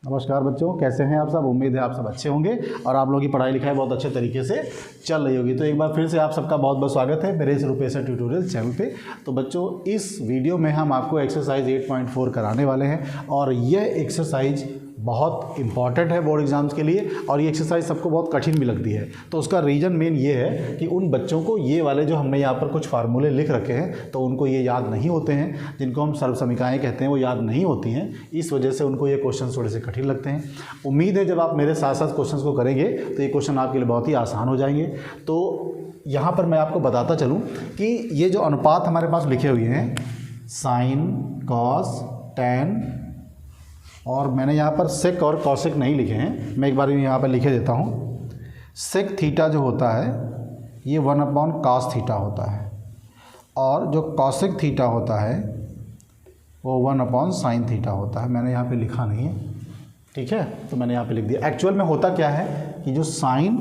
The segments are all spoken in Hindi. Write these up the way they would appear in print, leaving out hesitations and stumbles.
नमस्कार बच्चों, कैसे हैं आप सब। उम्मीद है आप सब अच्छे होंगे और आप लोगों की पढ़ाई लिखाई बहुत अच्छे तरीके से चल रही होगी। तो एक बार फिर से आप सबका बहुत बहुत स्वागत है मेरे इस रूपेशा ट्यूटोरियल चैनल पे। तो बच्चों, इस वीडियो में हम आपको एक्सरसाइज 8.4 कराने वाले हैं और यह एक्सरसाइज बहुत इंपॉर्टेंट है बोर्ड एग्जाम्स के लिए और ये एक्सरसाइज सबको बहुत कठिन भी लगती है। तो उसका रीज़न मेन ये है कि उन बच्चों को ये वाले जो हमने यहाँ पर कुछ फार्मूले लिख रखे हैं तो उनको ये याद नहीं होते हैं, जिनको हम सर्वसमीकाएँ कहते हैं वो याद नहीं होती हैं। इस वजह से उनको ये क्वेश्चन थोड़े से कठिन लगते हैं। उम्मीद है जब आप मेरे साथ साथ क्वेश्चन को करेंगे तो ये क्वेश्चन आपके लिए बहुत ही आसान हो जाएंगे। तो यहाँ पर मैं आपको बताता चलूँ कि ये जो अनुपात हमारे पास लिखे हुए हैं, साइन, कॉस, टैन, और मैंने यहाँ पर सेक और कॉसेक नहीं लिखे हैं, मैं एक बार यहाँ पर लिखे देता हूँ। सेक थीटा जो होता है ये 1/cos थीटा होता है और जो कॉसेक थीटा होता है वो 1/sin थीटा होता है। मैंने यहाँ पे लिखा नहीं है, ठीक है, तो मैंने यहाँ पे लिख दिया। एक्चुअल में होता क्या है कि जो साइन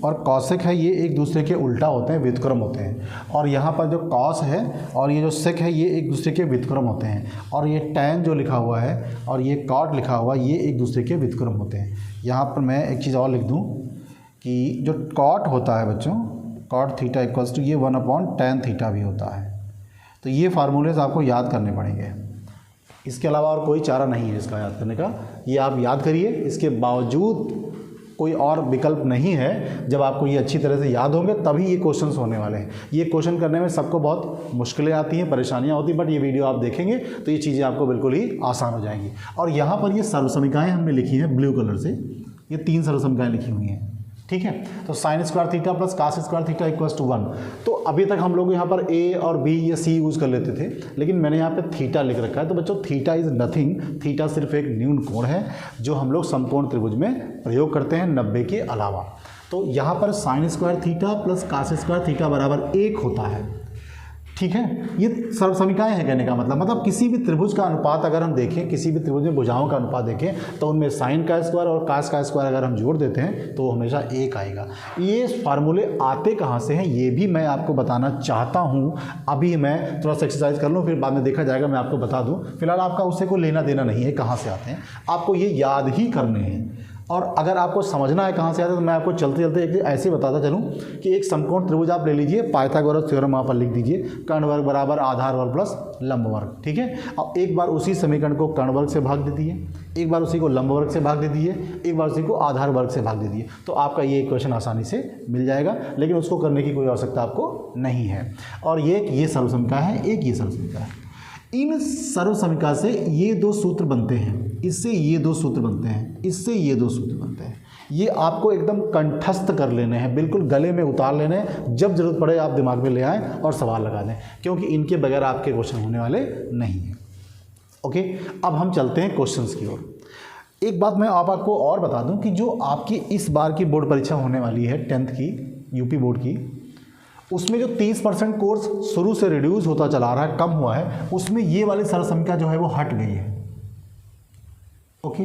और कॉसेक है ये एक दूसरे के उल्टा होते हैं, व्युत्क्रम होते हैं, और यहाँ पर जो कॉस है और ये जो सेक है ये एक दूसरे के व्युत्क्रम होते हैं, और ये टैन जो लिखा हुआ है और ये कॉट लिखा हुआ है ये एक दूसरे के व्युत्क्रम होते हैं। यहाँ पर मैं एक चीज़ और लिख दूँ कि जो कॉट होता है बच्चों, कॉट थीटा इक्वल्स टू ये 1/tan थीटा भी होता है। तो ये फार्मूलेज आपको याद करने पड़ेंगे, इसके अलावा और कोई चारा नहीं है इसका याद करने का। ये आप याद करिए, इसके बावजूद कोई और विकल्प नहीं है। जब आपको ये अच्छी तरह से याद होंगे तभी ये क्वेश्चंस होने वाले हैं। ये क्वेश्चन करने में सबको बहुत मुश्किलें आती हैं, परेशानियां होती हैं, बट ये वीडियो आप देखेंगे तो ये चीज़ें आपको बिल्कुल ही आसान हो जाएंगी। और यहाँ पर ये सर्वसमीकाएँ हमने लिखी हैं ब्लू कलर से, ये 3 सर्वसमीकाएँ लिखी हुई हैं, ठीक है। तो sine square theta plus cos square theta equals to 1। तो अभी तक हम लोग यहाँ पर ए और बी या सी यूज़ कर लेते थे, लेकिन मैंने यहाँ पे थीटा लिख रखा है। तो बच्चों थीटा इज़ नथिंग, थीटा सिर्फ एक न्यून कोण है जो हम लोग समकोण त्रिभुज में प्रयोग करते हैं 90 के अलावा। तो यहाँ पर sine square theta plus cos square theta बराबर 1 होता है, ठीक है। ये सर्वसमीकाएँ हैं कहने का मतलब किसी भी त्रिभुज का अनुपात अगर हम देखें, किसी भी त्रिभुज में भुजाओं का अनुपात देखें तो उनमें साइन का स्क्वायर और कास का स्क्वायर अगर हम जोड़ देते हैं तो हमेशा 1 आएगा। ये फार्मूले आते कहाँ से हैं ये भी मैं आपको बताना चाहता हूँ। अभी मैं थोड़ा सा एक्सरसाइज कर लूँ, फिर बाद में देखा जाएगा, मैं आपको बता दूँ। फिलहाल आपका उससे कोई लेना देना नहीं है कहाँ से आते हैं, आपको ये याद ही करने हैं। और अगर आपको समझना है कहाँ से आते हैं तो मैं आपको चलते चलते एक ऐसे बताता चलूँ कि एक समकोण त्रिभुज आप ले लीजिए, पाइथागोरस थ्योरम वहाँ पर लिख दीजिए, कर्ण वर्ग बराबर आधार वर्ग प्लस लंब वर्ग, ठीक है। अब एक बार उसी समीकरण को कर्ण वर्ग से भाग दे दीजिए, एक बार उसी को लंब वर्ग से भाग दे दीजिए, एक बार उसी को आधार वर्ग से भाग दे दीजिए, तो आपका ये इक्वेशन आसानी से मिल जाएगा। लेकिन उसको करने की कोई आवश्यकता आपको नहीं है। और ये सर्वसमीका है, एक ये सर्वसमीका है। इन सर्वसमीका से ये 2 सूत्र बनते हैं, इससे ये 2 सूत्र बनते हैं, इससे ये 2 सूत्र बनते हैं। ये आपको एकदम कंठस्थ कर लेने हैं, बिल्कुल गले में उतार लेने हैं। जब जरूरत पड़े आप दिमाग में ले आएँ और सवाल लगा दें, क्योंकि इनके बगैर आपके क्वेश्चन होने वाले नहीं हैं। ओके, अब हम चलते हैं क्वेश्चंस की ओर। एक बात मैं आपको और बता दूं कि जो आपकी इस बार की बोर्ड परीक्षा होने वाली है 10th की यूपी बोर्ड की, उसमें जो 30% कोर्स शुरू से रिड्यूस होता चला रहा है, कम हुआ है, उसमें ये वाली सर्वसमीका जो है वो हट गई है। ओके,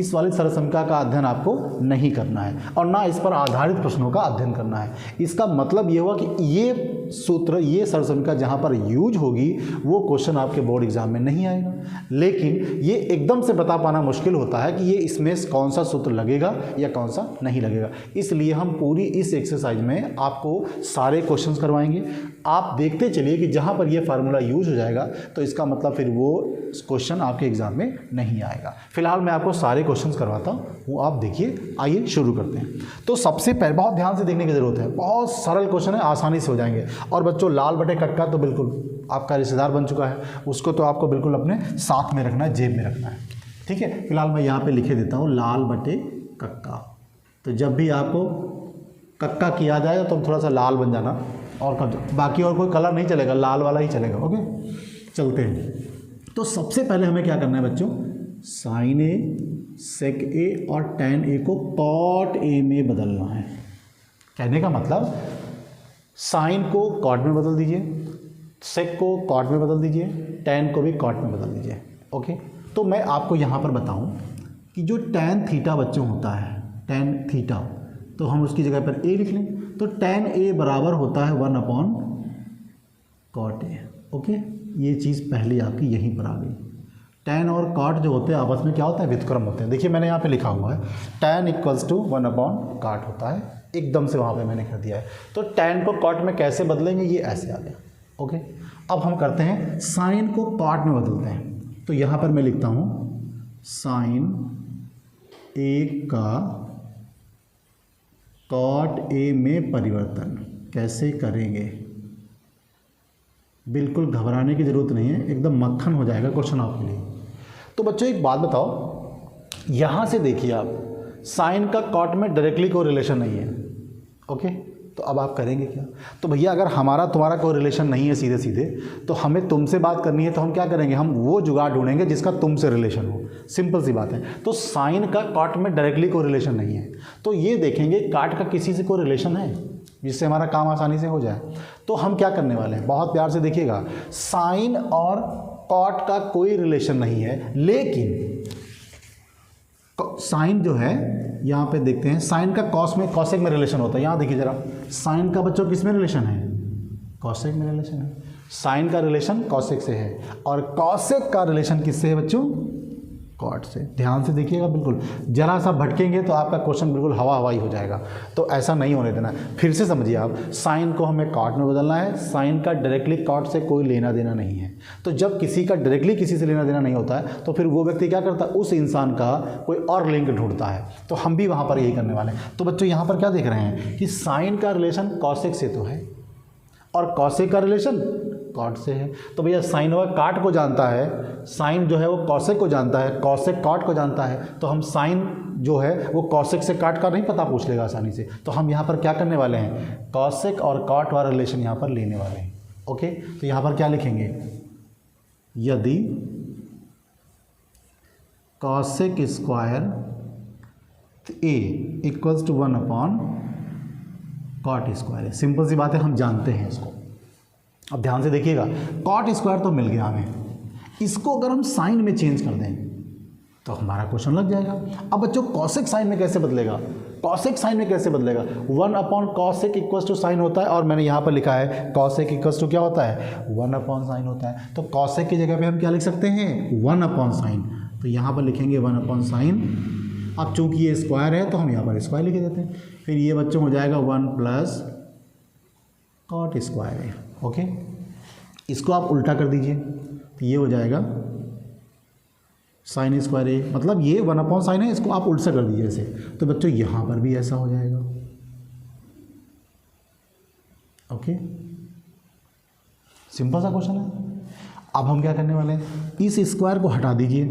इस वाली सर्वसमीका का अध्ययन आपको नहीं करना है और ना इस पर आधारित प्रश्नों का अध्ययन करना है। इसका मतलब ये हुआ कि ये सूत्र, ये सर्वसमीका जहाँ पर यूज होगी वो क्वेश्चन आपके बोर्ड एग्जाम में नहीं आएगा। लेकिन ये एकदम से बता पाना मुश्किल होता है कि ये इसमें कौन सा सूत्र लगेगा या कौन सा नहीं लगेगा। इसलिए हम पूरी इस एक्सरसाइज में आपको सारे क्वेश्चंस करवाएंगे। आप देखते चलिए कि जहाँ पर ये फार्मूला यूज हो जाएगा तो इसका मतलब फिर वो क्वेश्चन आपके एग्जाम में नहीं आएगा। फिलहाल मैं आपको सारे क्वेश्चंस करवाता हूँ, आप देखिए। आइए शुरू करते हैं। तो सबसे पहले बहुत ध्यान से देखने की ज़रूरत है, बहुत सरल क्वेश्चन है, आसानी से हो जाएंगे। और बच्चों लाल बटे कक्का तो बिल्कुल आपका रिश्तेदार बन चुका है, उसको तो आपको बिल्कुल अपने साथ में रखना है, जेब में रखना है, ठीक है। फिलहाल मैं यहाँ पे लिखे देता हूँ लाल बटे कक्का। तो जब भी आपको कक्का किया जाए तो थोड़ा सा लाल बन जाना, और बाकी और कोई कलर नहीं चलेगा, लाल वाला ही चलेगा। ओके, चलते हैं। तो सबसे पहले हमें क्या करना है बच्चों, साइन ए, सेक ए और टैन ए को कॉट ए में बदलना है। कहने का मतलब साइन को कॉट में बदल दीजिए, सेक को कॉट में बदल दीजिए, टैन को भी कॉट में बदल दीजिए। ओके, तो मैं आपको यहाँ पर बताऊँ कि जो टैन थीटा बच्चों होता है, टैन थीटा, तो हम उसकी जगह पर ए लिख लें। तो टैन ए बराबर होता है 1/cot ए। ओके, ये चीज़ पहले आपकी यहीं पर आ गई। tan और cot जो होते हैं आपस में क्या होता है, व्युत्क्रम होते हैं। देखिए मैंने यहाँ पे लिखा हुआ है tan इक्वल्स टू 1/cot होता है, एकदम से वहाँ पे मैंने कर दिया है। तो tan को cot में कैसे बदलेंगे, ये ऐसे आ गया। ओके, अब हम करते हैं sin को cot में बदलते हैं। तो यहाँ पर मैं लिखता हूँ sin a का cot a में परिवर्तन कैसे करेंगे। बिल्कुल घबराने की ज़रूरत नहीं है, एकदम मक्खन हो जाएगा क्वेश्चन आपके लिए। तो बच्चों एक बात बताओ, यहाँ से देखिए आप साइन का कॉट में डायरेक्टली कोई रिलेशन नहीं है। ओके, तो अब आप करेंगे क्या। तो भैया अगर हमारा तुम्हारा कोई रिलेशन नहीं है सीधे सीधे, तो हमें तुमसे बात करनी है, तो हम क्या करेंगे, हम वो जुगाड़ ढूंढेंगे जिसका तुमसे रिलेशन हो। सिंपल सी बात है। तो साइन का कॉट में डायरेक्टली कोई रिलेशन नहीं है, तो ये देखेंगे काट का किसी से कोई रिलेशन है जिससे हमारा काम आसानी से हो जाए। तो हम क्या करने वाले हैं, बहुत प्यार से देखिएगा, साइन और कॉट का कोई रिलेशन नहीं है, लेकिन साइन जो है यहाँ पे देखते हैं, साइन का कॉस में कॉसेक में रिलेशन होता है। यहाँ देखिए जरा, साइन का बच्चों किस में रिलेशन है, कॉसेक में रिलेशन है। साइन का रिलेशन कॉसेक से है और कॉसेक का रिलेशन किससे है बच्चों, कॉट से। ध्यान से देखिएगा, बिल्कुल जरा सा भटकेंगे तो आपका क्वेश्चन बिल्कुल हवा हवाई हो जाएगा, तो ऐसा नहीं होने देना। फिर से समझिए आप, साइन को हमें कॉट में बदलना है, साइन का डायरेक्टली कॉट से कोई लेना देना नहीं है। तो जब किसी का डायरेक्टली किसी से लेना देना नहीं होता है, तो फिर वो व्यक्ति क्या करता है, उस इंसान का कोई और लिंक ढूंढता है। तो हम भी वहाँ पर यही करने वाले हैं। तो बच्चों यहाँ पर क्या देख रहे हैं कि साइन का रिलेशन कॉसेक से तो है और कॉसेक का रिलेशन कॉट से है। तो भैया साइन वह काट को जानता है, साइन जो है वो कॉसेक को जानता है, कॉसेक कॉट को जानता है। तो हम साइन जो है वो कॉसेक से काट का नहीं पता पूछ लेगा आसानी से। तो हम यहाँ पर क्या करने वाले हैं, कॉसेक और कॉट वाला रिलेशन यहाँ पर लेने वाले हैं। ओके, तो यहाँ पर क्या लिखेंगे, यदि cosec square A equals to 1/कॉट स्क्वायर है। सिंपल सी बात है, हम जानते हैं इसको। अब ध्यान से देखिएगा, कॉट स्क्वायर तो मिल गया हमें, इसको अगर हम साइन में चेंज कर दें तो हमारा क्वेश्चन लग जाएगा। अब बच्चों कॉसेक साइन में कैसे बदलेगा, कॉसेक साइन में कैसे बदलेगा, 1/कॉसेक इक्वल्स टू साइन होता है, और मैंने यहाँ पर लिखा है कॉसेक इक्वल्स टू क्या होता है, 1/साइन होता है। तो कॉसेक की जगह पे हम क्या लिख सकते हैं, 1/साइन। तो यहाँ पर लिखेंगे 1/साइन। अब चूंकि ये स्क्वायर है तो हम यहाँ पर स्क्वायर लिख देते हैं। फिर ये बच्चों हो जाएगा 1+कॉट स्क्वायर है। ओके, इसको आप उल्टा कर दीजिए तो ये हो जाएगा साइन स्क्वायर ए, मतलब ये 1/साइन है, इसको आप उल्टा कर दीजिए ऐसे। तो बच्चों यहाँ पर भी ऐसा हो जाएगा। ओके, सिंपल सा क्वेश्चन है। अब हम क्या करने वाले हैं, इस स्क्वायर को हटा दीजिए,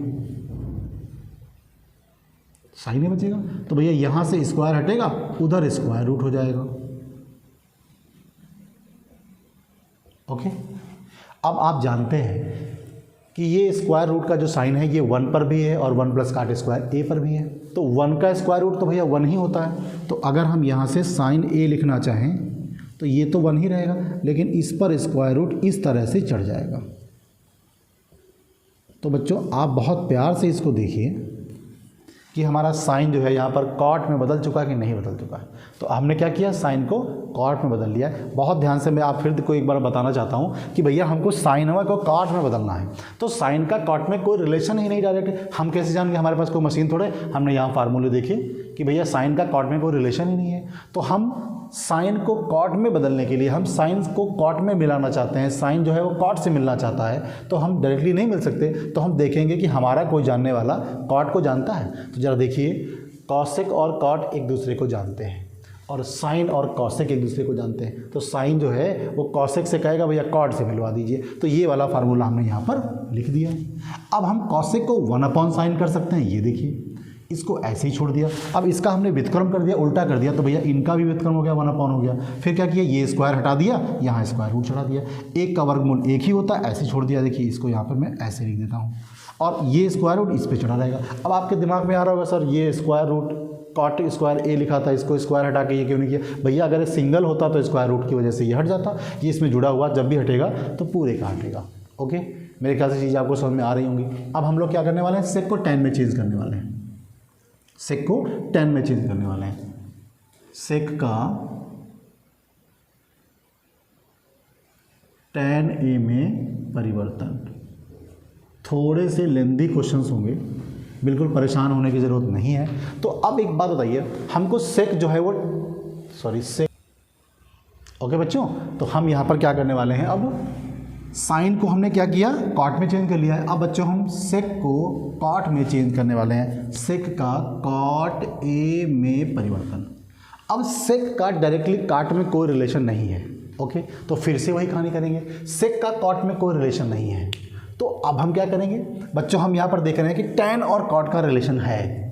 साइन में बचेगा। तो भैया यहाँ से स्क्वायर हटेगा, उधर स्क्वायर रूट हो जाएगा। ओके, अब आप जानते हैं कि ये स्क्वायर रूट का जो साइन है ये 1 पर भी है और 1+कॉट स्क्वायर ए पर भी है। तो 1 का स्क्वायर रूट तो भैया 1 ही होता है। तो अगर हम यहाँ से साइन ए लिखना चाहें तो ये तो 1 ही रहेगा, लेकिन इस पर स्क्वायर रूट इस तरह से चढ़ जाएगा। तो बच्चों आप बहुत प्यार से इसको देखिए कि हमारा साइन जो है यहाँ पर कॉट में बदल चुका है कि नहीं बदल चुका है। तो हमने क्या किया, साइन को कॉट में बदल लिया है। बहुत ध्यान से मैं आप फिर को एक बार बताना चाहता हूँ कि भैया हमको साइन को कॉट में बदलना है। तो साइन का कॉट में कोई रिलेशन ही नहीं डायरेक्ट। हम कैसे जानेंगे, हमारे पास कोई मशीन थोड़े, हमने यहाँ फार्मूले देखे कि भैया साइन का कॉट में कोई रिलेशन ही नहीं है। तो हम साइन को कॉट में बदलने के लिए हम साइन को कॉट में मिलाना चाहते हैं, साइन जो है वो कॉट से मिलना चाहता है, तो हम डायरेक्टली नहीं मिल सकते। तो हम देखेंगे कि हमारा कोई जानने वाला कॉट को जानता है। तो ज़रा देखिए, कॉसेक और कॉट एक दूसरे को जानते हैं और साइन और कॉसेक एक दूसरे को जानते हैं। तो साइन जो है वो कॉसेक से कहेगा भैया कॉट से मिलवा दीजिए। तो ये वाला फार्मूला हमने यहाँ पर लिख दिया। अब हम कॉसेक को 1/साइन कर सकते हैं, ये देखिए, इसको ऐसे ही छोड़ दिया। अब इसका हमने व्युत्क्रम कर दिया, उल्टा कर दिया, तो भैया इनका भी व्युत्क्रम हो गया, 1/, हो गया। फिर क्या किया, ये स्क्वायर हटा दिया, यहाँ स्क्वायर रूट चढ़ा दिया। एक का वर्गमूल एक ही होता है, ऐसे छोड़ दिया। देखिए इसको यहाँ पर मैं ऐसे लिख देता हूँ और ये स्क्वायर रूट इस पर चढ़ा रहेगा। अब आपके दिमाग में आ रहा होगा सर ये स्क्वायर रूट कॉट स्क्वायर ए लिखा था, इसको स्क्वायर हटा के ये क्यों नहीं किया। भैया अगर सिंगल होता तो स्क्वायर रूट की वजह से ये हट जाता, ये इसमें जुड़ा हुआ, जब भी हटेगा तो पूरे का हटेगा। ओके, मेरे ख्याल से चीज़ आपको समझ में आ रही होंगी। अब हम लोग क्या करने वाले हैं, सेक को tan में चेंज करने वाले हैं। सेक को tan में चेंज करने वाले हैं। सेक का tan a में परिवर्तन थोड़े से लेंदी क्वेश्चंस होंगे, बिल्कुल परेशान होने की ज़रूरत नहीं है। तो अब एक बात बताइए, हमको सेक जो है वो सेक, ओके बच्चों, तो हम यहाँ पर क्या करने वाले हैं, अब साइन को हमने क्या किया, कॉट में चेंज कर लिया है। अब बच्चों हम सेक को कॉट में चेंज करने वाले हैं, सेक का कॉट ए में परिवर्तन। अब सेक का डायरेक्टली कॉट में कोई रिलेशन नहीं है, ओके, तो फिर से वही कहानी करेंगे, सेक का कॉट में कोई रिलेशन नहीं है। तो अब हम क्या करेंगे बच्चों, हम यहाँ पर देख रहे हैं कि टैन और कॉट का रिलेशन है,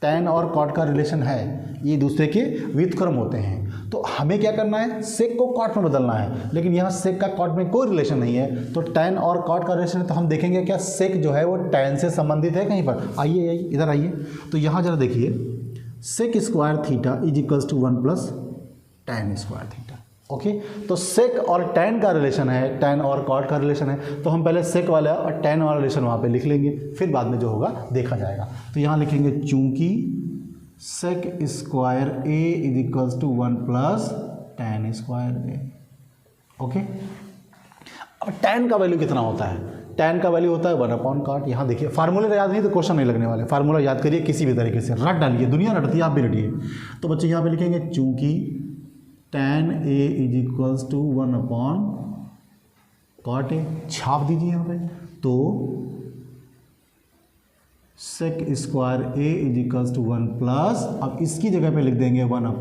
टैन और कॉट का रिलेशन है, ये दूसरे के व्युत्क्रम होते हैं। तो हमें क्या करना है, सेक को कॉट में बदलना है, लेकिन यहाँ सेक का कॉट में कोई रिलेशन नहीं है, तो टैन और कॉट का रिलेशन है। तो हम देखेंगे क्या सेक जो है वो टैन से संबंधित है कहीं पर। आइए इधर आइए, तो यहाँ जरा देखिए, sec square theta is equals to 1 plus tan square theta, okay. तो सेक और टैन का रिलेशन है, टैन और कॉट का रिलेशन है, तो हम पहले सेक वाला और टैन वाला रिलेशन वहाँ पे लिख लेंगे, फिर बाद में जो होगा देखा जाएगा। तो यहाँ लिखेंगे चूंकि sec square A is equals to 1 plus tan square A, okay. अब टैन का वैल्यू कितना होता है, टैन का वैल्यू होता है 1 कॉट। यहाँ देखिए फार्मूले याद नहीं तो क्वेश्चन नहीं लगने वाले, फार्मूला याद करिए किसी भी तरीके से, रट डालिए, दुनिया रटती है, आप भी रटिए। तो बच्चे यहाँ पे लिखेंगे चूंकि tan A is equals to 1 cot A, छाप दीजिए यहाँ पे। तो sec square A is equals to 1 plus, अब इसकी जगह पे लिख देंगे 1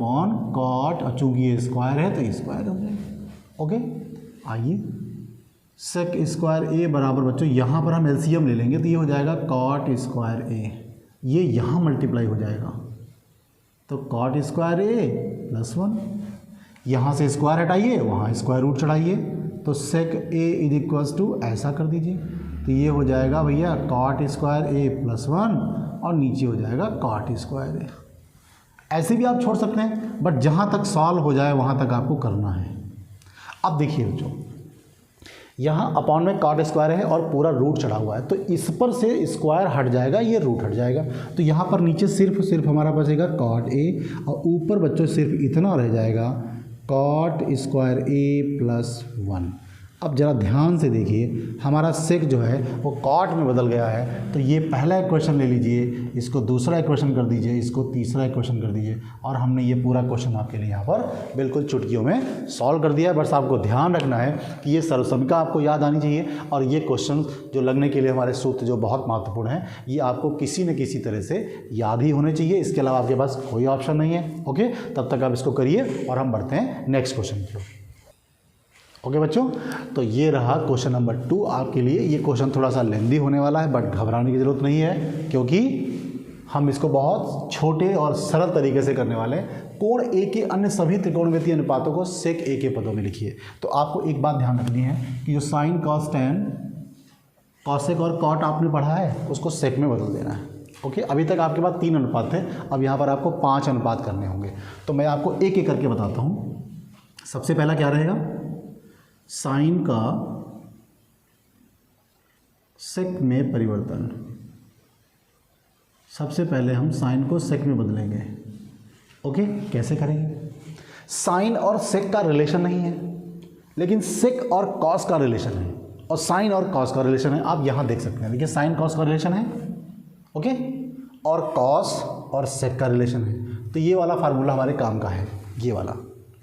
कॉट, और चूंकि ये स्क्वायर है तो स्क्वायर हो जाएगा, ओके। आइए सेक स्क्वायर ए बराबर बच्चों, यहाँ पर हम एलसीएम ले लेंगे, तो ये हो जाएगा कॉट स्क्वायर ए, ये यहाँ मल्टीप्लाई हो जाएगा, तो कॉट स्क्वायर ए प्लस 1, यहाँ से स्क्वायर हटाइए, वहाँ स्क्वायर रूट चढ़ाइए, तो सेक ए इज इक्वल्स टू ऐसा कर दीजिए, तो ये हो जाएगा भैया कॉट स्क्वायर ए प्लस 1, और नीचे हो जाएगा कॉट स्क्वायर ए। ऐसे भी आप छोड़ सकते हैं, बट जहाँ तक सॉल्व हो जाए वहाँ तक आपको करना है। अब देखिए बच्चों, यहाँ अपॉन में कॉट स्क्वायर है और पूरा रूट चढ़ा हुआ है, तो इस पर से स्क्वायर हट जाएगा, ये रूट हट जाएगा, तो यहाँ पर नीचे सिर्फ हमारा बचेगा कॉट ए, और ऊपर बच्चों सिर्फ इतना रह जाएगा कॉट स्क्वायर ए प्लस 1। अब ज़रा ध्यान से देखिए, हमारा सेक जो है वो कॉट में बदल गया है, तो ये पहला इक्वेशन ले लीजिए, इसको दूसरा इक्वेशन कर दीजिए, इसको तीसरा इक्वेशन कर दीजिए, और हमने ये पूरा क्वेश्चन आपके लिए यहाँ पर बिल्कुल चुटकियों में सॉल्व कर दिया है। बस आपको ध्यान रखना है कि ये सर्वसमिका आपको याद आनी चाहिए, और ये क्वेश्चन जो लगने के लिए हमारे सूत्र जो बहुत महत्वपूर्ण है, ये आपको किसी न किसी तरह से याद ही होने चाहिए, इसके अलावा आपके पास कोई ऑप्शन नहीं है, ओके। तब तक आप इसको करिए और हम बढ़ते हैं नेक्स्ट क्वेश्चन की ओर, ओके बच्चों। तो ये रहा क्वेश्चन नंबर 2 आपके लिए। ये क्वेश्चन थोड़ा सा लेंदी होने वाला है, बट घबराने की ज़रूरत नहीं है, क्योंकि हम इसको बहुत छोटे और सरल तरीके से करने वाले हैं। कोण ए के अन्य सभी त्रिकोणमितीय अनुपातों को सेक ए के पदों में लिखिए। तो आपको एक बात ध्यान रखनी है कि जो साइन कॉस टैन कॉसेक और कॉट आपने पढ़ा है, उसको सेक में बदल देना है, ओके। अभी तक आपके पास 3 अनुपात थे, अब यहाँ पर आपको 5 अनुपात करने होंगे। तो मैं आपको एक एक करके बताता हूँ। सबसे पहला क्या रहेगा, साइन का सेक में परिवर्तन। सबसे पहले हम साइन को सेक में बदलेंगे, ओके। कैसे करेंगे, साइन और सेक का रिलेशन नहीं है, लेकिन सेक और कॉस का रिलेशन है, और साइन और कॉस का रिलेशन है। आप यहाँ देख सकते हैं, देखिए साइन कॉस का रिलेशन है, ओके, और कॉस और सेक का रिलेशन है। तो ये वाला फार्मूला हमारे काम का है, ये वाला,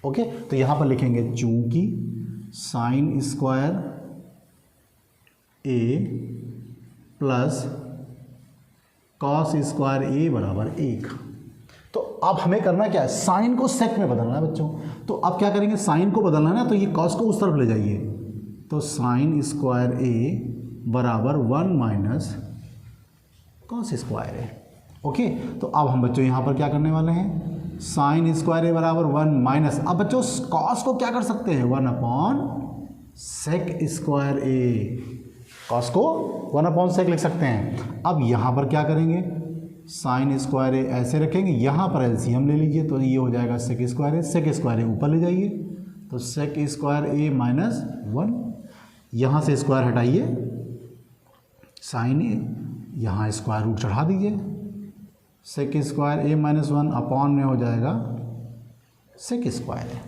ओके। तो यहाँ पर लिखेंगे चूंकि sign square A plus cos square ए बराबर 1। तो अब हमें करना क्या है, साइन को सेक में बदलना है बच्चों। तो अब क्या करेंगे, साइन को बदलना है ना, तो ये कॉस को उस तरफ ले जाइए, तो साइन स्क्वायर ए बराबर 1 minus cos square A, okay. तो अब हम बच्चों यहाँ पर क्या करने वाले हैं, साइन स्क्वायर ए बराबर 1 माइनस, अब बच्चों कॉस को क्या कर सकते हैं, 1 अपॉन सेक स्क्वायर ए, कॉस को 1 अपॉन सेक लिख सकते हैं। अब यहाँ पर क्या करेंगे, साइन स्क्वायर ए ऐसे रखेंगे, यहाँ पर एलसीएम ले लीजिए, तो ये हो जाएगा सेक स्क्वायर ए, सेक स्क्वायर ए ऊपर ले जाइए, तो सेक स्क्वायर ए माइनस 1, यहाँ से स्क्वायर हटाइए, साइन ए, यहाँ स्क्वायर रूट चढ़ा दीजिए, सेक स्क्वायर ए माइनस 1 अपॉन में हो जाएगा सेक स्क्वायर ए।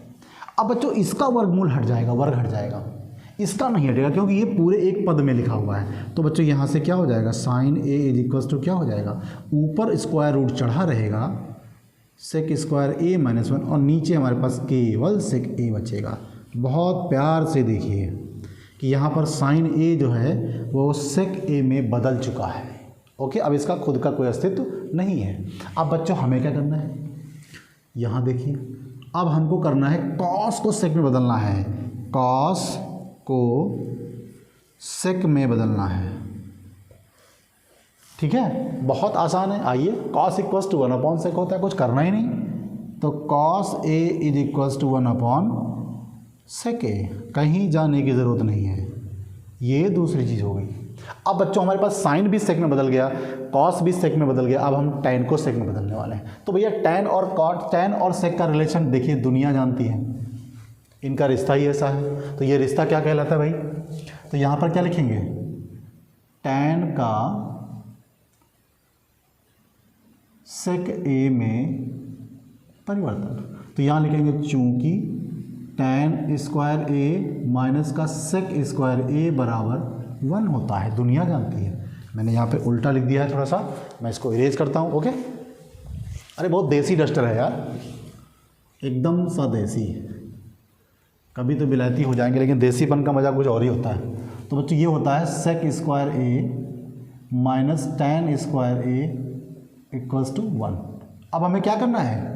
अब बच्चों इसका वर्गमूल हट जाएगा, वर्ग हट जाएगा, इसका नहीं हटेगा क्योंकि ये पूरे एक पद में लिखा हुआ है। तो बच्चों यहाँ से क्या हो जाएगा, sine A is equals to क्या हो जाएगा, ऊपर स्क्वायर रूट चढ़ा रहेगा सेक स्क्वायर ए माइनस 1 और नीचे हमारे पास केवल सेक ए बचेगा। बहुत प्यार से देखिए कि यहाँ पर साइन ए जो है वो सेक ए में बदल चुका है। ओके, अब इसका खुद का कोई अस्तित्व नहीं है। अब बच्चों हमें क्या करना है, यहाँ देखिए, अब हमको करना है कॉस को सेक में बदलना है, कॉस को सेक में बदलना है। ठीक है, बहुत आसान है। आइए, कॉस इक्वल्स टू 1 सेक होता है, कुछ करना ही नहीं, तो cos A is equals to 1 sec A, कहीं जाने की ज़रूरत नहीं है। ये दूसरी चीज़ हो गई। अब बच्चों हमारे पास साइन भी सेक में बदल गया, कॉस भी सेक में बदल गया, अब हम टैन को सेक में बदलने वाले हैं। तो भैया टैन और कॉट, टैन और सेक का रिलेशन देखिए दुनिया जानती है, इनका रिश्ता ही ऐसा है। तो ये रिश्ता क्या कहलाता है भाई, तो यहाँ पर क्या लिखेंगे, टैन का सेक ए में परिवर्तन। तो यहाँ लिखेंगे चूंकि टैन स्क्वायर ए माइनस का सेक स्क्वायर ए बराबर 1 होता है, दुनिया जानती है। मैंने यहाँ पे उल्टा लिख दिया है थोड़ा सा, मैं इसको इरेज करता हूँ। ओके, अरे बहुत देसी डस्टर है यार, एकदम सा देसी। कभी तो विलायती हो जाएंगे, लेकिन देसीपन का मज़ा कुछ और ही होता है। तो बच्चों ये होता है sec square A minus tan square A equals to 1। अब हमें क्या करना है,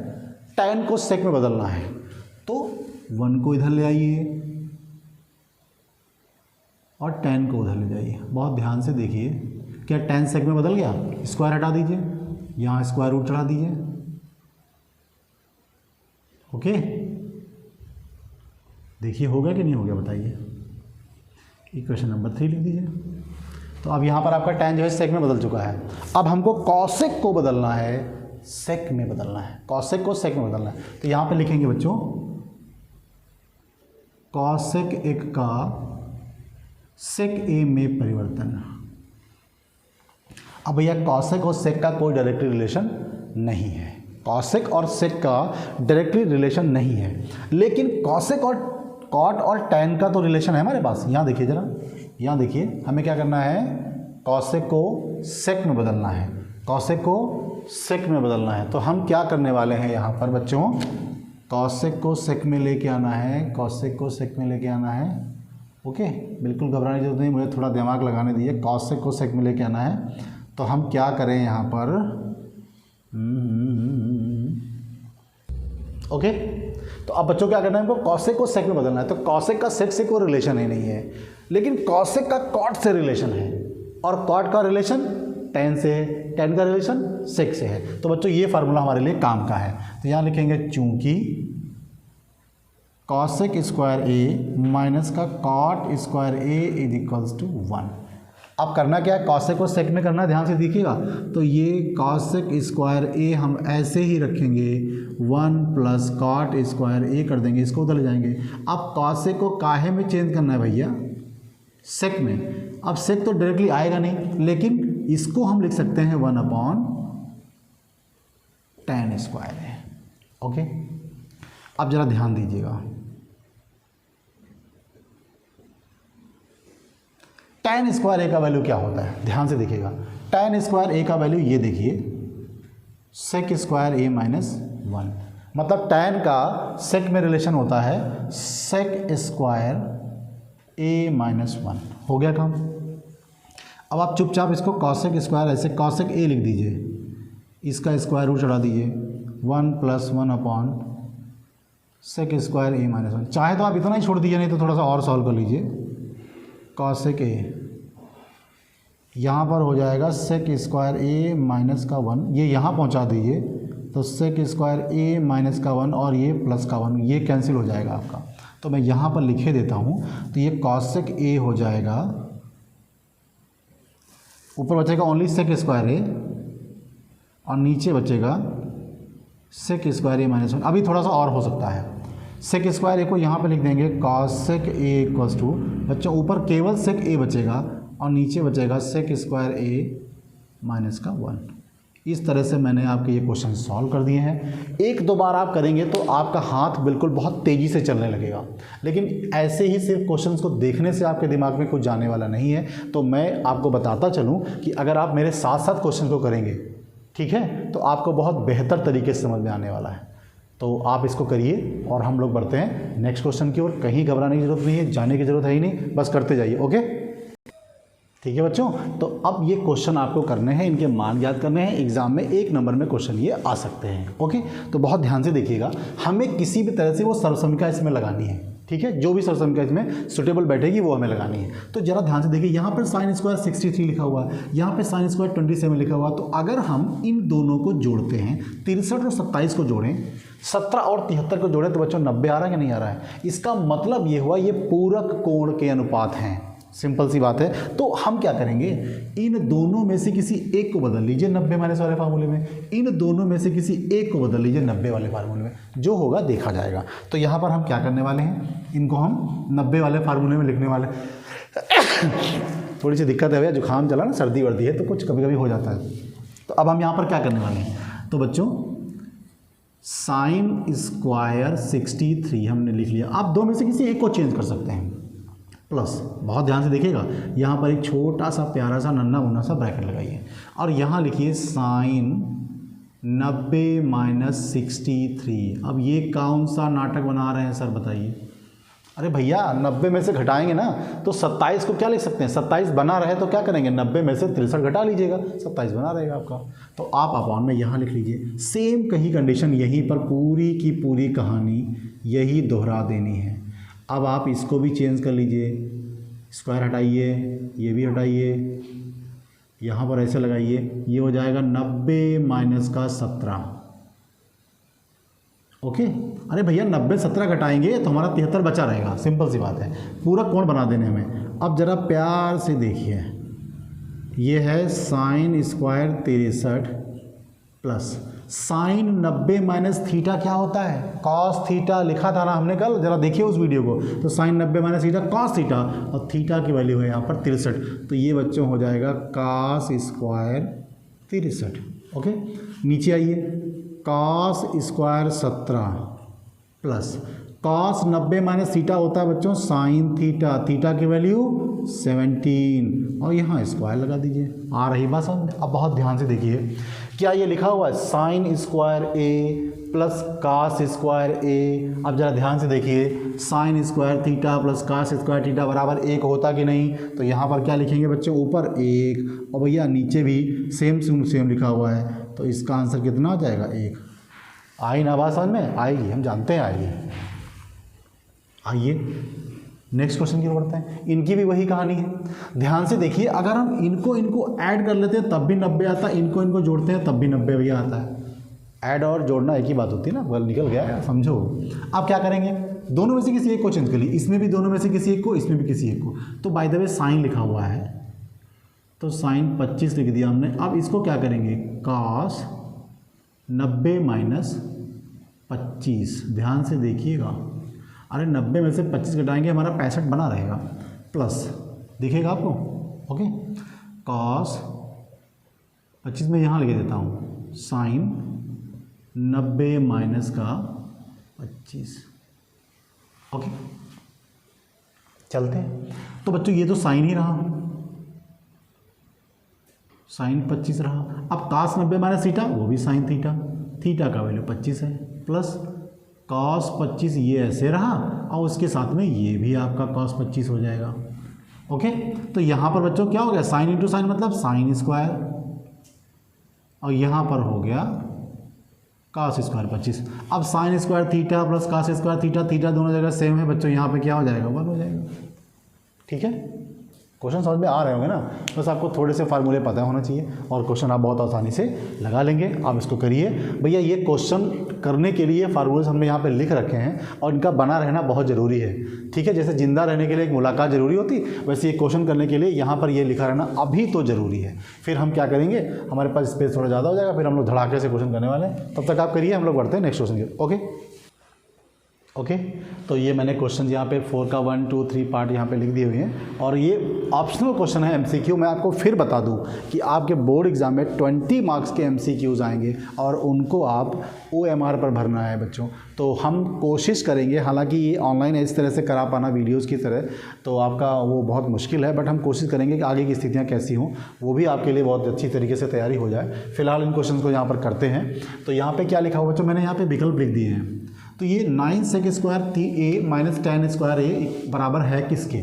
टैन को सेक में बदलना है, तो 1 को इधर ले आइए और टैन को उधर ले जाइए। बहुत ध्यान से देखिए, क्या टैन सेक में बदल गया, स्क्वायर हटा दीजिए, यहाँ स्क्वायर रूट चढ़ा दीजिए। ओके, देखिए हो गया कि नहीं हो गया बताइए। इक्वेशन नंबर 3 लिख दीजिए। तो अब यहाँ पर आपका टैन जो है सेक में बदल चुका है। अब हमको कॉसेक को बदलना है, सेक में बदलना है, कॉसेक को सेक में बदलना है। तो यहाँ पे लिखेंगे बच्चों कॉसेक एक का सेक ए में परिवर्तन। अब भैया कॉसेक और सेक का कोई डायरेक्टली रिलेशन नहीं है, कॉसेक और सेक का डायरेक्टली रिलेशन नहीं है, लेकिन कॉसेक और कॉट और टैन का तो रिलेशन है हमारे पास। यहाँ देखिए जरा, यहाँ देखिए, हमें क्या करना है, कॉसेक को सेक में बदलना है, कॉसेक को सेक में बदलना है। तो हम क्या करने वाले हैं यहाँ पर बच्चों, कॉसेक को सेक में लेके आना है, कॉसेक को सेक में लेके आना है। ओके, बिल्कुल घबराने की जरूरत नहीं, मुझे थोड़ा दिमाग लगाने दीजिए। कॉसेक को सेक में लेके आना है, तो हम क्या करें यहाँ पर, ओके। तो अब बच्चों क्या करना है, हमको कॉसेक को सेक में बदलना है। तो कॉसेक का सेक से कोई रिलेशन ही नहीं है, लेकिन कॉसेक का कॉट से रिलेशन है, और कॉट का रिलेशन टैन से है, टैन का रिलेशन सेक से है। तो बच्चों ये फार्मूला हमारे लिए काम का है। तो यहाँ लिखेंगे चूंकि कॉसेक स्क्वायर ए माइनस का cot square A is equals to 1। अब करना क्या है, कॉसेक को सेक में करना है, ध्यान से देखिएगा। तो ये कॉसेक स्क्वायर ए हम ऐसे ही रखेंगे, 1 प्लस कॉट स्क्वायर ए कर देंगे, इसको उधर ले जाएंगे। अब कॉसेक को काहे में चेंज करना है भैया, सेक में। अब सेक तो डायरेक्टली आएगा नहीं, लेकिन इसको हम लिख सकते हैं 1 टैन स्क्वायर है। ओके, अब जरा ध्यान दीजिएगा, टैन स्क्वायर ए का वैल्यू क्या होता है, ध्यान से देखिएगा। टैन स्क्वायर ए का वैल्यू ये देखिए, सेक स्क्वायर ए माइनस 1। मतलब टैन का सेक में रिलेशन होता है सेक स्क्वायर ए माइनस 1। हो गया काम। अब आप चुपचाप इसको कॉसेक स्क्वायर ऐसे कॉसेक ए लिख दीजिए, इसका स्क्वायर रूट चढ़ा दीजिए, 1 plus 1 sec square A minus 1। चाहे तो आप इतना ही छोड़ दीजिए, नहीं तो थोड़ा सा और सॉल्व कर लीजिए। कॉसेक ए यहाँ पर हो जाएगा सेक स्क्वायर ए माइनस का 1, ये यहाँ पहुँचा दीजिए, तो सेक स्क्वायर ए माइनस का 1 और ये प्लस का 1, ये कैंसिल हो जाएगा आपका। तो मैं यहाँ पर लिखे देता हूँ, तो ये कॉसेक ए हो जाएगा, ऊपर बचेगा ओनली सेक स्क्वायर ए और नीचे बचेगा सेक स्क्वायर ए माइनस 1। अभी थोड़ा सा और हो सकता है, सेक स्क्वायर ए को यहाँ पे लिख देंगे कॉसेक ए इक्वल्स टू, बच्चों ऊपर केवल सेक ए बचेगा और नीचे बचेगा सेक स्क्वायर ए माइनस का 1। इस तरह से मैंने आपके ये क्वेश्चन सॉल्व कर दिए हैं। एक दो बार आप करेंगे तो आपका हाथ बिल्कुल बहुत तेज़ी से चलने लगेगा, लेकिन ऐसे ही सिर्फ क्वेश्चंस को देखने से आपके दिमाग में कुछ जाने वाला नहीं है। तो मैं आपको बताता चलूँ कि अगर आप मेरे साथ साथ क्वेश्चन को करेंगे, ठीक है, तो आपको बहुत बेहतर तरीके से समझ में आने वाला है। तो आप इसको करिए और हम लोग बढ़ते हैं नेक्स्ट क्वेश्चन की ओर। कहीं घबराने की ज़रूरत नहीं है, जाने की ज़रूरत है ही नहीं, बस करते जाइए। ओके, ठीक है बच्चों। तो अब ये क्वेश्चन आपको करने हैं, इनके मान याद करने हैं। एग्जाम में 1 नंबर में क्वेश्चन ये आ सकते हैं। ओके, तो बहुत ध्यान से देखिएगा, हमें किसी भी तरह से वो सर्वसंख्या इसमें लगानी है, ठीक है, जो भी सर्वसंख्या इसमें सुटेबल बैठेगी वो हमें लगानी है। तो जरा ध्यान से देखिए, यहाँ पर साइन स्क्वायर 63 लिखा हुआ है, यहाँ पे साइन स्क्वायर 27 लिखा हुआ है। तो अगर हम इन दोनों को जोड़ते हैं, 63 और 27 को जोड़ें, 17 और 73 को जोड़ें, तो बच्चों 90 आ रहा है कि नहीं आ रहा है? इसका मतलब ये हुआ ये पूरक कोण के अनुपात हैं। सिंपल सी बात है। तो हम क्या करेंगे, इन दोनों में से किसी एक को बदल लीजिए 90 माइनस वाले फार्मूले में, इन दोनों में से किसी एक को बदल लीजिए 90 वाले फार्मूले में, जो होगा देखा जाएगा। तो यहाँ पर हम क्या करने वाले हैं, इनको हम 90 वाले फार्मूले में लिखने वाले। थोड़ी सी दिक्कत है भैया, जुकाम चला ना, सर्दी वर्दी है तो कुछ कभी कभी हो जाता है। तो अब हम यहाँ पर क्या करने वाले हैं, तो बच्चों साइन स्क्वायर 63 हमने लिख लिया। आप दो में से किसी एक को चेंज कर सकते हैं, प्लस, बहुत ध्यान से देखिएगा, यहाँ पर एक छोटा सा प्यारा सा नन्हा मुन्ना सा ब्रैकेट लगाइए और यहाँ लिखिए साइन 90 माइनस 63। अब ये कौन सा नाटक बना रहे हैं सर बताइए? अरे भैया 90 में से घटाएंगे ना तो 27 को क्या लिख सकते हैं, 27 बना रहे तो क्या करेंगे, 90 में से 63 घटा लीजिएगा, 27 बना रहेगा आपका। तो आप अपॉन में यहाँ लिख लीजिए। सेम कहीं कंडीशन यहीं पर पूरी की पूरी कहानी यही दोहरा देनी है। अब आप इसको भी चेंज कर लीजिए, स्क्वायर हटाइए, ये भी हटाइए, यहाँ पर ऐसे लगाइए, ये हो जाएगा 90 माइनस का 17। ओके, अरे भैया 90 17 घटाएंगे तो हमारा 73 बचा रहेगा। सिंपल सी बात है, पूरा कोण बना देने हमें। अब ज़रा प्यार से देखिए, ये है sine square 63 plus sign 90 minus theta क्या होता है, कॉस थीटा लिखा था ना हमने कल, जरा देखिए उस वीडियो को। तो sine 90 minus theta cos theta, और थीटा की वैल्यू है यहाँ पर 63। तो ये बच्चों हो जाएगा कॉस स्क्वायर 63। ओके, नीचे आइए, cos square 17 plus cos 90 minus theta होता है बच्चों साइन थीटा, थीटा की वैल्यू 17 और यहाँ स्क्वायर लगा दीजिए। आ रही बात समझ? अब बहुत ध्यान से देखिए, क्या ये लिखा हुआ है sine square A plus cos square A. अब जरा ध्यान से देखिए, sine square theta plus cos square theta बराबर 1 होता कि नहीं? तो यहाँ पर क्या लिखेंगे बच्चों, ऊपर 1 और भैया नीचे भी सेम लिखा हुआ है। तो इसका आंसर कितना हो जाएगा, 1। आई ना बात समझ में? आएगी, हम जानते हैं आएगी। आइए नेक्स्ट क्वेश्चन की ओर बढ़ते हैं। इनकी भी वही कहानी है, ध्यान से देखिए। अगर हम इनको ऐड कर लेते हैं तब भी 90 आता है, इनको जोड़ते हैं तब भी 90 भैया आता है। ऐड और जोड़ना एक ही बात होती है ना, बल निकल गया, समझो। अब क्या करेंगे, दोनों में से किसी एक को चेंज कर लिए, इसमें भी दोनों में से किसी एक को, इसमें भी किसी एक को। तो बाय द वे साइन लिखा हुआ है तो साइन 25 लिख दिया हमने। अब इसको क्या करेंगे, कॉस 90 माइनस 25। ध्यान से देखिएगा, अरे 90 में से 25 घटाएंगे हमारा 65 बना रहेगा, प्लस दिखेगा आपको। ओके, कॉस 25 में यहाँ लिख देता हूँ, साइन 90 माइनस का 25। ओके, चलते हैं। तो बच्चों ये तो साइन ही रहा, साइन 25 रहा। अब कॉस 90 माइनस थीटा, वो भी साइन थीटा, थीटा का वैल्यू 25 है, प्लस कॉस 25 ये ऐसे रहा और उसके साथ में ये भी आपका कॉस 25 हो जाएगा। ओके, तो यहाँ पर बच्चों क्या हो गया, साइन इंटू साइन मतलब साइन स्क्वायर, और यहाँ पर हो गया कॉस स्क्वायर 25। अब sign square theta plus cos square theta, theta दोनों जगह सेम है बच्चों, यहाँ पे क्या हो जाएगा, 1 हो जाएगा। ठीक है, क्वेश्चन समझ में आ रहे होंगे ना? बस आपको थोड़े से फार्मूले पता होना चाहिए और क्वेश्चन आप बहुत आसानी से लगा लेंगे। आप इसको करिए भैया। ये क्वेश्चन करने के लिए फार्मूले हमने यहाँ पे लिख रखे हैं और इनका बना रहना बहुत ज़रूरी है। ठीक है, जैसे जिंदा रहने के लिए एक मुलाकात ज़रूरी होती, वैसे ये क्वेश्चन करने के लिए यहाँ पर ये लिखा रहना अभी तो ज़रूरी है। फिर हम क्या करेंगे, हमारे पास स्पेस थोड़ा ज़्यादा हो जाएगा, फिर हम लोग धड़ाके से क्वेश्चन करने वाले हैं। तब तक आप करिए, हम लोग बढ़ते हैं नेक्स्ट क्वेश्चन की। ओके, ओके तो ये मैंने क्वेश्चन यहाँ पे 4 का 1 2 3 पार्ट यहाँ पे लिख दिए हुए हैं और ये ऑप्शनल क्वेश्चन है एमसीक्यू। मैं आपको फिर बता दूँ कि आपके बोर्ड एग्जाम में 20 मार्क्स के एमसीक्यूज आएंगे और उनको आप OMR पर भरना है बच्चों। तो हम कोशिश करेंगे, हालांकि ये ऑनलाइन इस तरह से करा पाना वीडियोज़ की तरह तो आपका वो बहुत मुश्किल है, बट हम कोशिश करेंगे कि आगे की स्थितियाँ कैसी हों वो भी आपके लिए बहुत अच्छी तरीके से तैयारी हो जाए। फिलहाल इन क्वेश्चन को यहाँ पर करते हैं। तो यहाँ पर क्या लिखा हुआ बच्चों, मैंने यहाँ पर विकल्प लिख दिए हैं। तो ये 9 sec square a minus 10 square a बराबर है किसके,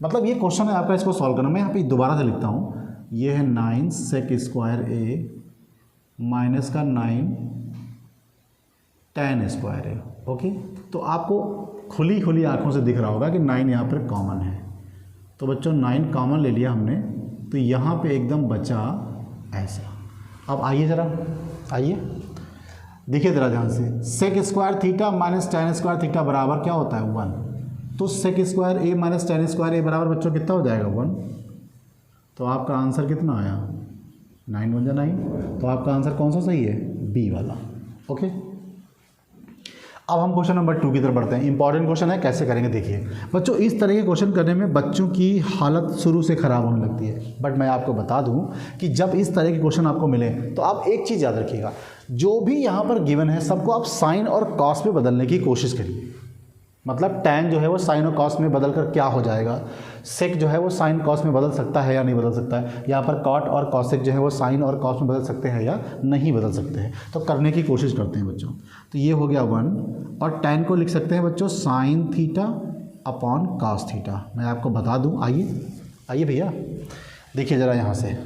मतलब ये क्वेश्चन है आपका, इसको सॉल्व करना। मैं यहाँ पे दोबारा से लिखता हूँ, ये है 9 sec स्क्वायर a माइनस का 9 tan स्क्वायर a। ओके तो आपको खुली खुली आंखों से दिख रहा होगा कि 9 यहाँ पर कॉमन है। तो बच्चों 9 कॉमन ले लिया हमने, तो यहाँ पे एकदम बचा ऐसा। अब आइए ज़रा, आइए देखिए ज़रा ध्यान से, sec square theta minus tan square theta बराबर क्या होता है 1। तो sec square a minus tan square a बराबर बच्चों कितना हो जाएगा 1। तो आपका आंसर कितना आया 9 1 जा 9। तो आपका आंसर कौन सा सही है, बी वाला। ओके अब हम क्वेश्चन नंबर 2 की तरफ बढ़ते हैं। इंपॉर्टेंट क्वेश्चन है, कैसे करेंगे देखिए बच्चों। इस तरह के क्वेश्चन करने में बच्चों की हालत शुरू से ख़राब होने लगती है, बट मैं आपको बता दूं कि जब इस तरह के क्वेश्चन आपको मिले तो आप एक चीज़ याद रखिएगा, जो भी यहाँ पर गिवन है सबको आप साइन और कॉस में बदलने की कोशिश करिए। मतलब tan जो है वो साइन और कॉस में बदल कर क्या हो जाएगा, सेक जो है वो साइन कॉस में बदल सकता है या नहीं बदल सकता है, यहाँ पर कॉट और कॉसेक जो है वो साइन और कॉस में बदल सकते हैं या नहीं बदल सकते हैं। तो करने की कोशिश करते हैं बच्चों। तो ये हो गया 1 और tan को लिख सकते हैं बच्चों sine theta upon cos theta. मैं आपको बता दूँ, आइए आइए भैया देखिए ज़रा यहाँ से,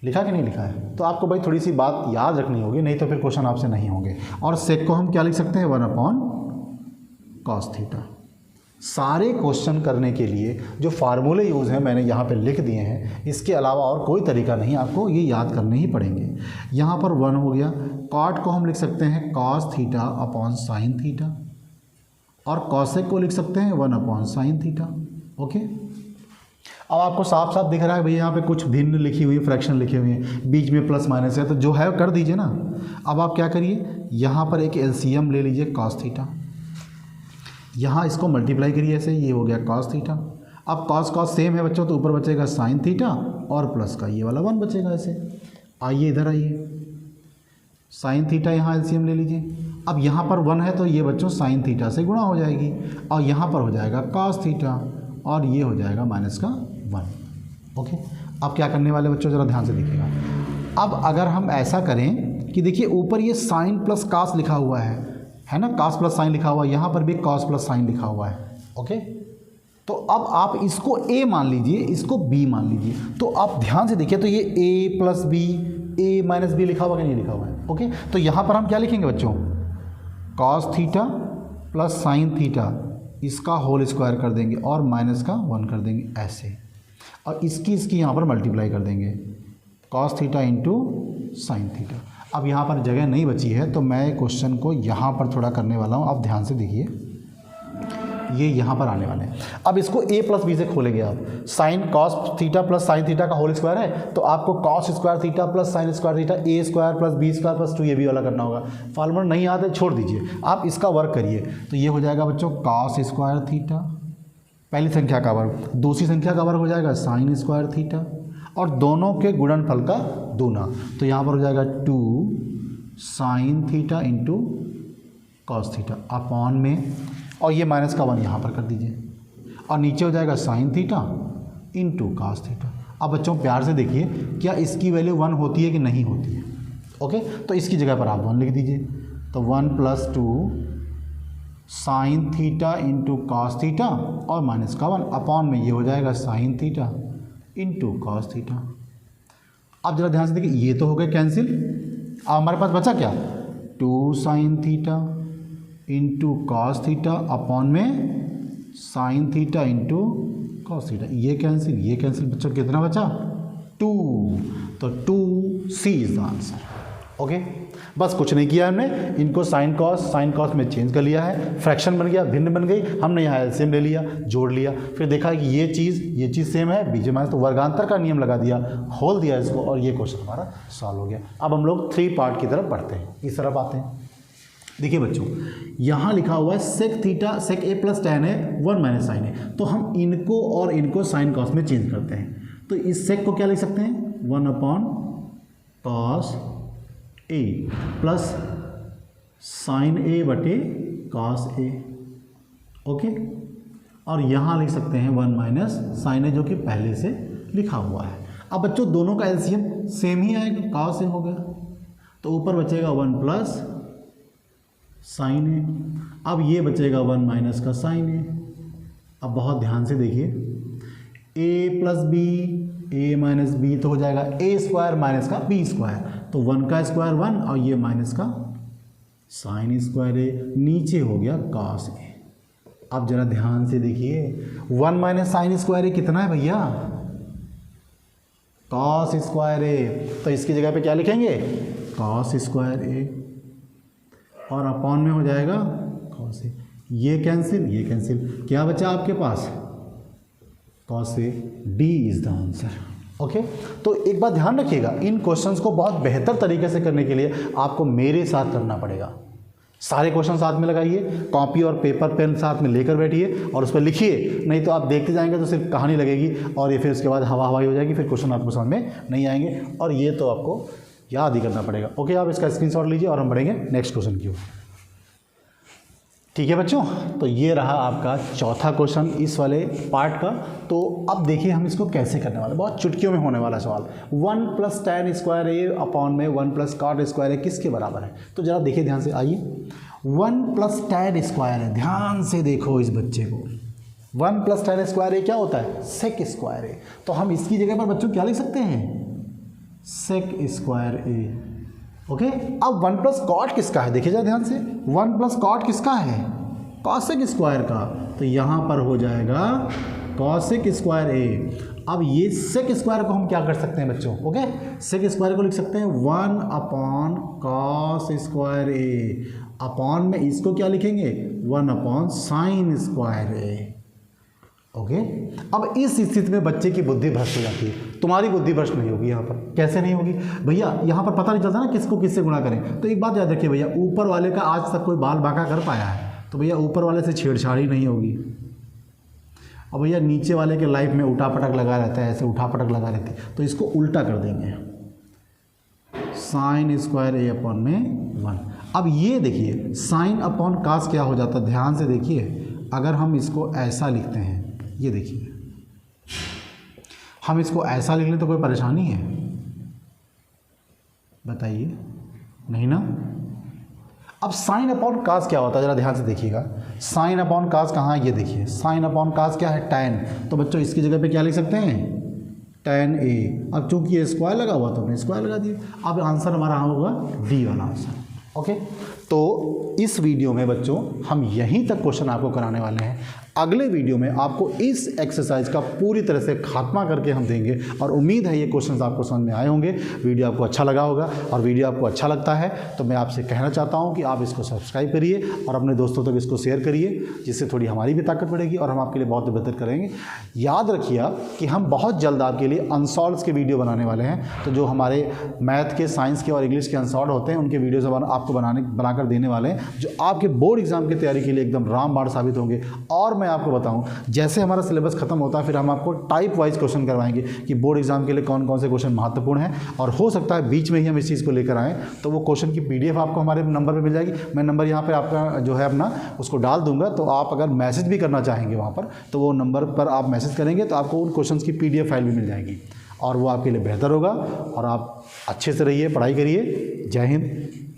लिखा कि नहीं लिखा है। तो आपको भाई थोड़ी सी बात याद रखनी होगी, नहीं तो फिर क्वेश्चन आपसे नहीं होंगे। और सेक को हम क्या लिख सकते हैं 1 अपॉन कॉस थीटा। सारे क्वेश्चन करने के लिए जो फार्मूले यूज़ हैं मैंने यहाँ पे लिख दिए हैं, इसके अलावा और कोई तरीका नहीं, आपको ये याद करने ही पड़ेंगे। यहाँ पर 1 हो गया, कॉट को हम लिख सकते हैं cos theta upon sine theta और कॉसेक को लिख सकते हैं 1 अपॉन साइन थीटा। ओके अब आपको साफ साफ दिख रहा है भैया यहाँ पे कुछ भिन्न लिखी हुई फ्रैक्शन लिखे हुए हैं, बीच में प्लस माइनस है, तो जो है कर दीजिए ना। अब आप क्या करिए, यहाँ पर एक एलसीएम ले लीजिए कॉस थीटा, यहाँ इसको मल्टीप्लाई करिए ऐसे, ये हो गया कॉस थीटा। अब कॉस कॉस सेम है बच्चों, तो ऊपर बचेगा साइन थीटा और प्लस का ये वाला 1 बचेगा ऐसे। आइए इधर आइए, साइन थीटा यहाँ एलसीएम ले लीजिए। अब यहाँ पर 1 है तो ये बच्चों साइन थीटा से गुणा हो जाएगी और यहाँ पर हो जाएगा कॉस थीटा और ये हो जाएगा माइनस का 1। ओके अब क्या करने वाले बच्चों, ज़रा ध्यान से देखिएगा। अब अगर हम ऐसा करें कि देखिए ऊपर ये साइन प्लस कॉस लिखा हुआ है ना, कॉस प्लस साइन लिखा हुआ है, यहाँ पर भी कॉस प्लस साइन लिखा हुआ है। ओके तो अब आप इसको a मान लीजिए, इसको b मान लीजिए। तो आप ध्यान से देखिए, तो ये a plus B, a minus B लिखा हुआ कि नहीं लिखा हुआ है। ओके तो यहाँ पर हम क्या लिखेंगे बच्चों, cos theta plus sine theta, इसका होल स्क्वायर कर देंगे और माइनस का 1 कर देंगे ऐसे, और इसकी यहाँ पर मल्टीप्लाई कर देंगे, cos theta into sine theta. अब यहाँ पर जगह नहीं बची है तो मैं क्वेश्चन को यहाँ पर थोड़ा करने वाला हूँ। अब ध्यान से देखिए, ये यहाँ पर आने वाले हैं। अब इसको a प्लस बी से खोलेंगे आप, sine cos theta plus sine theta का होल स्क्वायर है, तो आपको cos square theta plus sine square theta a square plus B square plus 2 ये भी वाला करना होगा। फॉर्मूला नहीं आता छोड़ दीजिए, आप इसका वर्क करिए। तो ये हो जाएगा बच्चों कॉस स्क्वायर थीटा, पहली संख्या का वर्ग, दूसरी संख्या का वर्ग हो जाएगा साइन स्क्वायर थीटा और दोनों के गुणनफल का दूना। तो यहाँ पर हो जाएगा 2 sine theta into cos theta upon में, और ये माइनस का 1 यहाँ पर कर दीजिए और नीचे हो जाएगा sign theta into cos theta. अब बच्चों प्यार से देखिए, क्या इसकी वैल्यू 1 होती है कि नहीं होती है। ओके तो इसकी जगह पर आप 1 लिख दीजिए। तो 1 plus 2 sine theta into cos theta और माइनस का 1 अपॉन में ये हो जाएगा sign theta into cos theta. अब जरा ध्यान से देखिए, ये तो हो गए कैंसिल। अब हमारे पास बचा क्या, 2 sine theta into cos theta upon में sine theta into cos theta. ये कैंसिल बच्चों, कितना बचा 2। तो 2C is the answer. Okay बस कुछ नहीं किया हमने, इनको साइन कॉस में चेंज कर लिया है, फ्रैक्शन बन गया, भिन्न बन गई, हमने यहाँ एलसीएम ले लिया, जोड़ लिया, फिर देखा कि ये चीज़ सेम है, बीच में तो वर्गांतर का नियम लगा दिया, होल दिया इसको, और ये क्वेश्चन हमारा सॉल्व हो गया। अब हम लोग 3 पार्ट की तरफ बढ़ते हैं, इस तरफ आते हैं। देखिए बच्चों, यहाँ लिखा हुआ है सेक थीटा सेक ए प्लस tan है 1 माइनस साइन है, तो हम इनको और इनको साइन कॉस में चेंज करते हैं। तो इस सेक को क्या लिख सकते हैं 1 upon cos A plus sign ए बटे कॉस ए, ओके। और यहाँ लिख सकते हैं 1 माइनस साइन ए जो कि पहले से लिखा हुआ है। अब बच्चों दोनों का एलसीएम सेम ही आएगा, कॉस ए हो गया, तो ऊपर बचेगा 1 प्लस साइन ए, अब ये बचेगा 1 माइनस का साइन ए। अब बहुत ध्यान से देखिए, a plus B A minus B तो हो जाएगा ए स्क्वायर माइनस का बी स्क्वायर, तो 1 का स्क्वायर 1 और ये माइनस का साइन स्क्वायर ए, नीचे हो गया कॉस ए। अब जरा ध्यान से देखिए 1 माइनस साइन स्क्वायर ए कितना है भैया, कॉस स्क्वायर ए, तो इसकी जगह पे क्या लिखेंगे कॉस स्क्वायर ए, और अपॉन में हो जाएगा कॉस ए, ये कैंसिल, क्या बचा आपके पास cos A, D is the answer, okay. तो एक बात ध्यान रखिएगा, इन क्वेश्चंस को बहुत बेहतर तरीके से करने के लिए आपको मेरे साथ करना पड़ेगा। सारे क्वेश्चन साथ में लगाइए, कॉपी और पेपर पेन साथ में लेकर बैठिए और उस पर लिखिए, नहीं तो आप देखते जाएंगे तो सिर्फ कहानी लगेगी और ये फिर उसके बाद हवा हवाई हो जाएगी, फिर क्वेश्चन आपको समझ में नहीं आएंगे, और ये तो आपको याद ही करना पड़ेगा, ओके। आप इसका स्क्रीनशॉट लीजिए और हम बढ़ेंगे नेक्स्ट क्वेश्चन की ओर, ठीक है बच्चों। तो ये रहा आपका चौथा क्वेश्चन इस वाले पार्ट का। तो अब देखिए हम इसको कैसे करने वाले, बहुत चुटकियों में होने वाला सवाल। 1 प्लस tan स्क्वायर ए अपॉन में 1 प्लस कॉट स्क्वायर ए किसके बराबर है, तो जरा देखिए ध्यान से, आइए 1 प्लस tan स्क्वायर है, ध्यान से देखो इस बच्चे को, 1 प्लस tan स्क्वायर ए क्या होता है सेक स्क्वायर ए, तो हम इसकी जगह पर बच्चों क्या लिख सकते हैं सेक स्क्वायर ए, ओके। अब 1 प्लस कॉट किसका है, देखिए जरा ध्यान से, 1 प्लस कॉट किसका है कॉसेक स्क्वायर का, तो यहाँ पर हो जाएगा कॉसेक स्क्वायर ए। अब ये सेक स्क्वायर को हम क्या कर सकते हैं बच्चों, ओके, सेक स्क्वायर को लिख सकते हैं 1 अपॉन कॉस स्क्वायर ए, अपॉन में इसको क्या लिखेंगे 1 upon sine square A, okay. अब इस स्थिति में बच्चे की बुद्धि भ्रष्ट हो जाती है, तुम्हारी बुद्धि भ्रष्ट नहीं होगी। यहाँ पर कैसे नहीं होगी भैया, यहाँ पर पता नहीं चलता ना किसको किससे गुणा करें, तो एक बात याद रखिए भैया, ऊपर वाले का आज तक कोई बाल बांका कर पाया है, तो भैया ऊपर वाले से छेड़छाड़ी नहीं होगी। अब भैया नीचे वाले के लाइफ में उठापटक लगा रहता है, ऐसे उठापटक लगा रहती है, तो इसको उल्टा कर देंगे, साइन स्क्वायर ए अपॉन में 1। अब ये देखिए साइन अपॉन कास क्या हो जाता है, ध्यान से देखिए, अगर हम इसको ऐसा लिखते हैं, ये देखिए हम इसको ऐसा लिख लें तो कोई परेशानी है बताइए, नहीं ना। अब साइन अपॉन कास क्या होता है, जरा ध्यान से देखिएगा, साइन अपॉन कास कहाँ है, ये देखिए साइन अपॉन कास क्या है टैन, तो बच्चों इसकी जगह पे क्या लिख सकते हैं टैन ए। अब चूंकि ये स्क्वायर लगा हुआ तो हमने स्क्वायर लगा दिया, अब आंसर हमारा होगा डी वाला आंसर, ओके। तो इस वीडियो में बच्चों हम यहीं तक क्वेश्चन आपको कराने वाले हैं, अगले वीडियो में आपको इस एक्सरसाइज का पूरी तरह से खात्मा करके हम देंगे, और उम्मीद है ये क्वेश्चंस आपको समझ में आए होंगे, वीडियो आपको अच्छा लगा होगा। और वीडियो आपको अच्छा लगता है तो मैं आपसे कहना चाहता हूँ कि आप इसको सब्सक्राइब करिए और अपने दोस्तों तक इसको शेयर करिए, जिससे थोड़ी हमारी भी ताकत बढ़ेगी और हम आपके लिए बहुत बेहतर करेंगे। याद रखिए कि हम बहुत जल्द आपके लिए अनसॉल्व के वीडियो बनाने वाले हैं, तो जो हमारे मैथ के, साइंस के और इंग्लिश के अनसॉल्व होते हैं उनके वीडियोज़ आपको बनाकर देने वाले हैं, जो आपके बोर्ड एग्जाम की तैयारी के लिए एकदम रामबाण साबित होंगे। और मैं आपको बताऊं, जैसे हमारा सिलेबस खत्म होता है फिर हम आपको टाइप वाइज क्वेश्चन करवाएंगे कि बोर्ड एग्जाम के लिए कौन कौन से क्वेश्चन महत्वपूर्ण हैं, और हो सकता है बीच में ही हम इस चीज़ को लेकर आएँ, तो वो क्वेश्चन की PDF आपको हमारे नंबर पर मिल जाएगी। मैं नंबर यहाँ पर आपका जो है अपना उसको डाल दूंगा, तो आप अगर मैसेज भी करना चाहेंगे वहाँ पर, तो वो नंबर पर आप मैसेज करेंगे तो आपको उन क्वेश्चन की PDF फाइल भी मिल जाएगी, और वो आपके लिए बेहतर होगा। और आप अच्छे से रहिए, पढ़ाई करिए। जय हिंद।